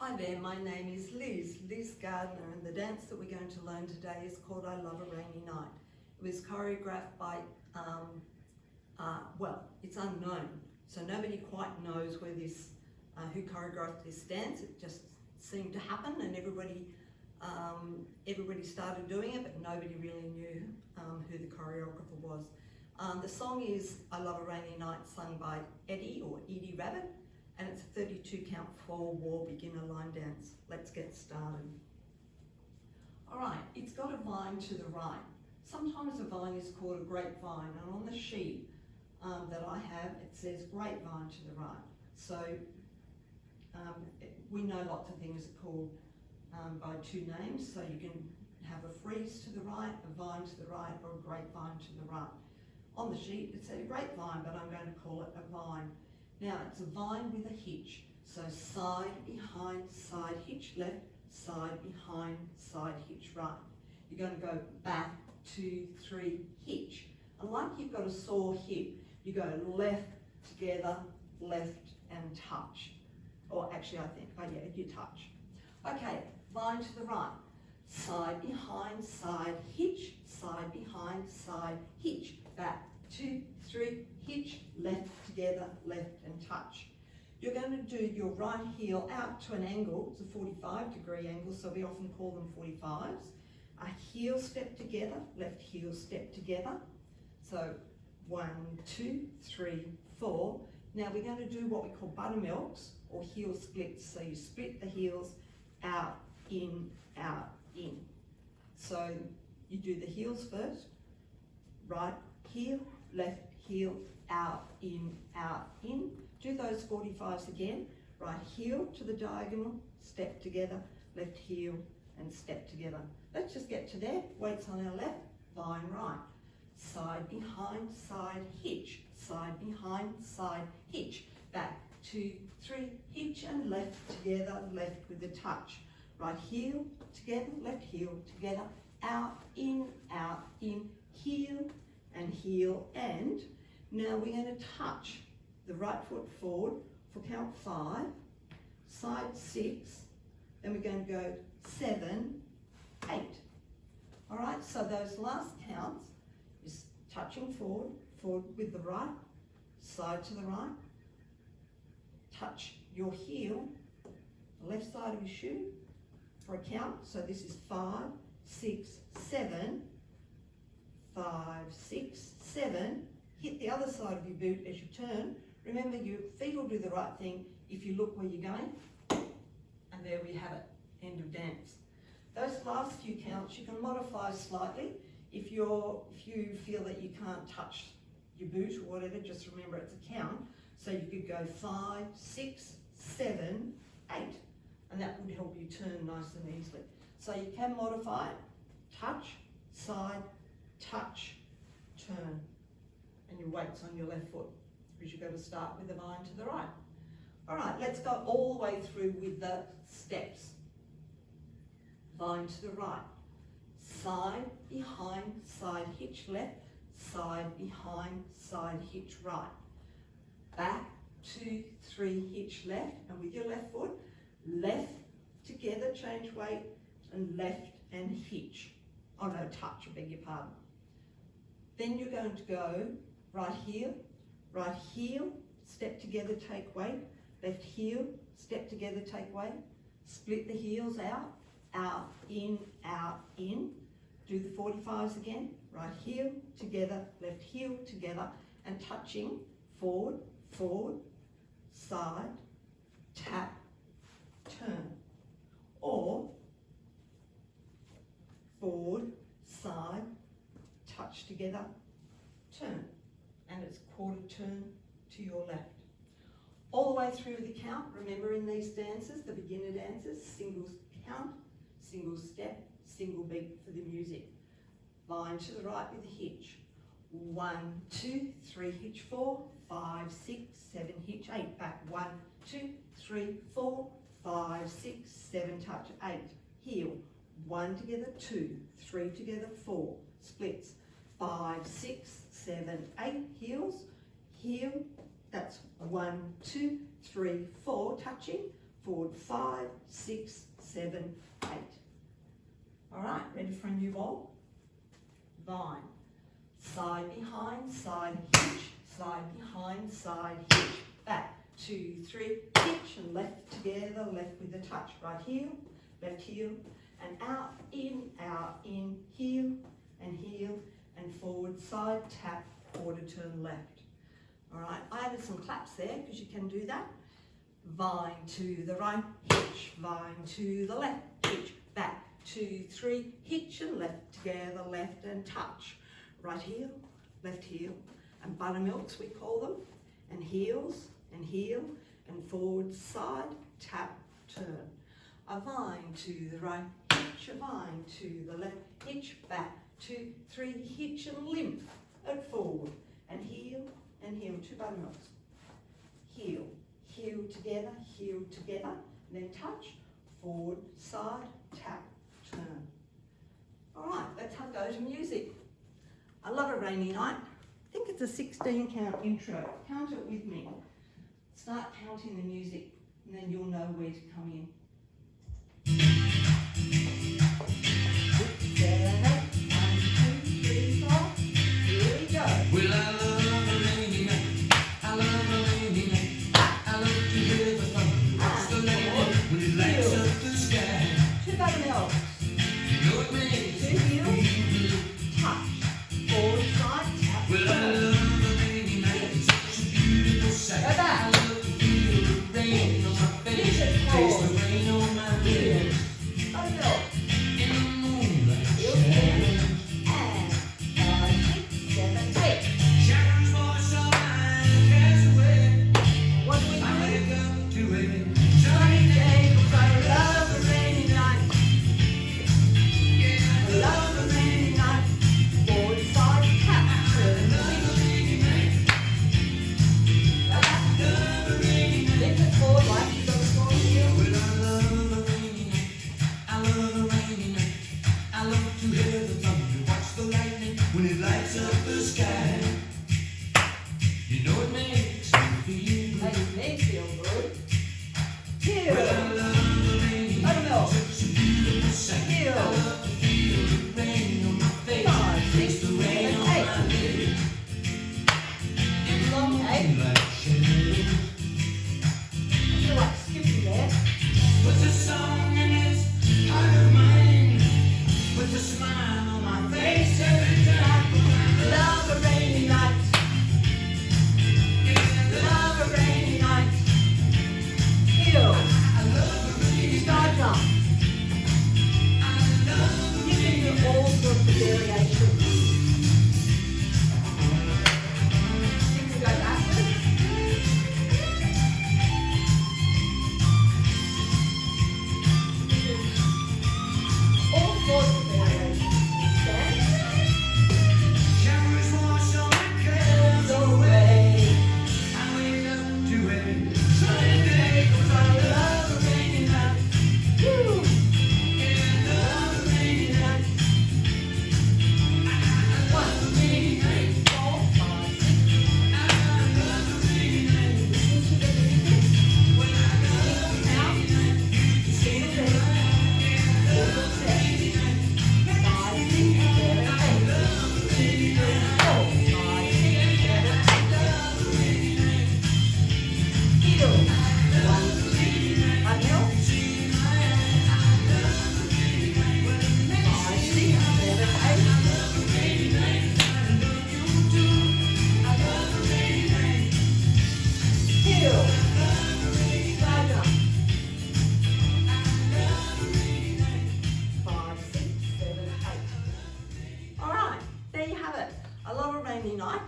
Hi there, my name is Liz Gardiner, and the dance that we're going to learn today is called I Love a Rainy Night. It was choreographed by, it's unknown, so nobody quite knows where this, who choreographed this dance. It just seemed to happen, and everybody started doing it, but nobody really knew who the choreographer was. The song is I Love a Rainy Night, sung by Edie Rabbit, and it's a 32 count 4-war beginner line dance. Let's get started. All right, it's got a vine to the right. Sometimes a vine is called a grapevine, and on the sheet that I have, it says grapevine to the right. So we know lots of things are called by two names, so you can have a freeze to the right, a vine to the right, or a grapevine to the right. On the sheet it said a grapevine, but I'm going to call it a vine. Now it's a vine with a hitch, so side, behind, side, hitch left, side, behind, side, hitch right. You're going to go back, 2, 3, hitch. And like you've got a sore hip, you go left, together, left, and touch. Or actually you touch. Okay, vine to the right. Side, behind, side, hitch, side, behind, side, hitch. Back, 2, 3, hitch, left, together, left, and touch. You're going to do your right heel out to an angle. It's a 45-degree angle, so we often call them 45s. A heel step together, left heel step together. So 1, 2, 3, 4. Now we're going to do what we call buttermilks, or heel splits. So you split the heels out, in, out, in. So you do the heels first. Right heel, left heel, out, in, do those 45s again. Right heel to the diagonal, step together, left heel and step together. Let's just get to there. Weights on our left, vine right. Side, behind, side, hitch. Side, behind, side, hitch. Back, 2, 3, hitch, and left together, left with a touch. Right heel together, left heel together, out, in, heel, and now we're going to touch the right foot forward for count 5, side 6, then we're going to go 7, 8. All right, so those last counts is touching forward with the right, side to the right, touch your heel, the left side of your shoe for a count. So this is 5, 6, 7, 5, 6, 7, hit the other side of your boot as you turn. Remember, your feet will do the right thing if you look where you're going. And there we have it, end of dance. Those last few counts you can modify slightly. If you feel that you can't touch your boot or whatever, just remember it's a count. So you could go 5, 6, 7, 8, and that would help you turn nice and easily. So you can modify it, touch, side, touch, turn, and your weight's on your left foot, because you've got to start with the vine to the right. All right, let's go all the way through with the steps. Vine to the right, side, behind, side, hitch left, side, behind, side, hitch right. Back, 2, 3, hitch left, and with your left foot, left, together, change weight, and left and hitch. Oh no, touch, I beg your pardon. Then you're going to go right heel, step together, take weight, left heel, step together, take weight, split the heels out, in, do the 45s again, right heel, together, left heel, together, and touching, forward, side, tap, turn, or forward, side, touch together, turn, and it's quarter turn to your left. All the way through the count. Remember, in these dances, the beginner dances, single count, single step, single beat for the music. Vine to the right with a hitch. 1, 2, 3, hitch 4, 5, 6, 7, hitch 8. Back 1, 2, 3, 4, 5, 6, 7, touch 8. Heel. 1 together, 2, 3 together, 4. Splits. 5, 6, 7, 8. Heels. Heel. That's 1, 2, 3, 4. Touching. forward 5, 6, 7, 8. All right, ready for a new wall? Vine. Side behind, side hitch, side behind, side hitch, back, 2, 3, hitch, and left together, left with a touch, right heel, and out, in, heel, and forward, side, tap, quarter turn left. All right, I added some claps there because you can do that. Vine to the right, hitch, vine to the left, hitch, back, 2, 3, hitch, and left together, left, and touch. Right heel, and buttermilks we call them, and heels, and heel, and forward, side, tap, turn. A vine to the right, hitch, a vine to the left, hitch, back, 2, 3, hitch, and limp, and forward, and heel, 2 buttermilks. Heel together, and then touch, forward, side, tap, turn. All right, that's how it goes music. I love a rainy night. I think it's a 16 count intro. Count it with me. Start counting the music and then you'll know where to come in. 6, 7, 8, 1, 2, 3, 4. Here we go. Well, I love a rainy night. I love a rainy night. I love to hear the thunder. Watch the lightning when it lights up the sky. 2 buttermilks. You know it makes 2 heels. Touch. Forward, side, tap. well, I love a rainy night. It's such a beautiful sight. Go back. I love to feel the rain on my face. Taste the rain on my lips. Buttermilk. In the moonlight Heel, shine. and 5, 6, 7, 8. Shadows wash all mine, pass away. What do we I do? wake up to a sunny day. 'Cause I love a rainy night. Yeah, I love a rainy night. Forward, side, tap, turn, switch. love a rainy night. Lift it forward like you've got a small heel. Well, I love a rainy night. I love a rainy night. I love to hear the thunder, watch the lightning when it lights up the sky. You know it makes me feel good. Makes me feel good. Heel. Well, I love a rainy night. Buttermilk. Such a beautiful sight. Heel. I love to feel the rain on my face. 5, 6, Taste the rain 7, on my 8. lips. In the Long eight. moonlight shadows. I feel like skipping there. Put a song in this heart of mine. Put a smile on my face every time. Love a rainy night. Love a rainy night. Heel. I love a rainy night. Side jump. I love You can do all sorts of variations. You can go backwards. All sorts of variations. Stand. showers wash all my cares away. I wake up to a sunny day 'cause I love a rainy night. Woo. Yeah, I love a rainy night. I love a rainy night. 4, 5, 6. I love a rainy night. Listen to the music. When I love Single count. Single beat. Single step. 5, 6, 7, 8. 2, 3, 4, 5, 6, 7, 8. Heel. 1, 2, uphill. 5, 6, 7, 8. Heel. Side jump. 5, 6, 7, 8. All right, there you have it. I love a rainy night.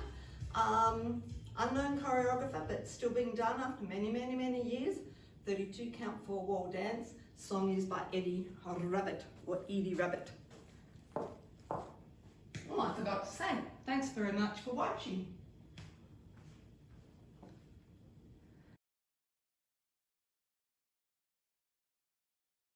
Unknown choreographer, but still being done after many, many, many years. 32 count 4 wall dance. Song is by Edie Rabbit or Edie Rabbit. Oh, I forgot to say. Thanks very much for watching.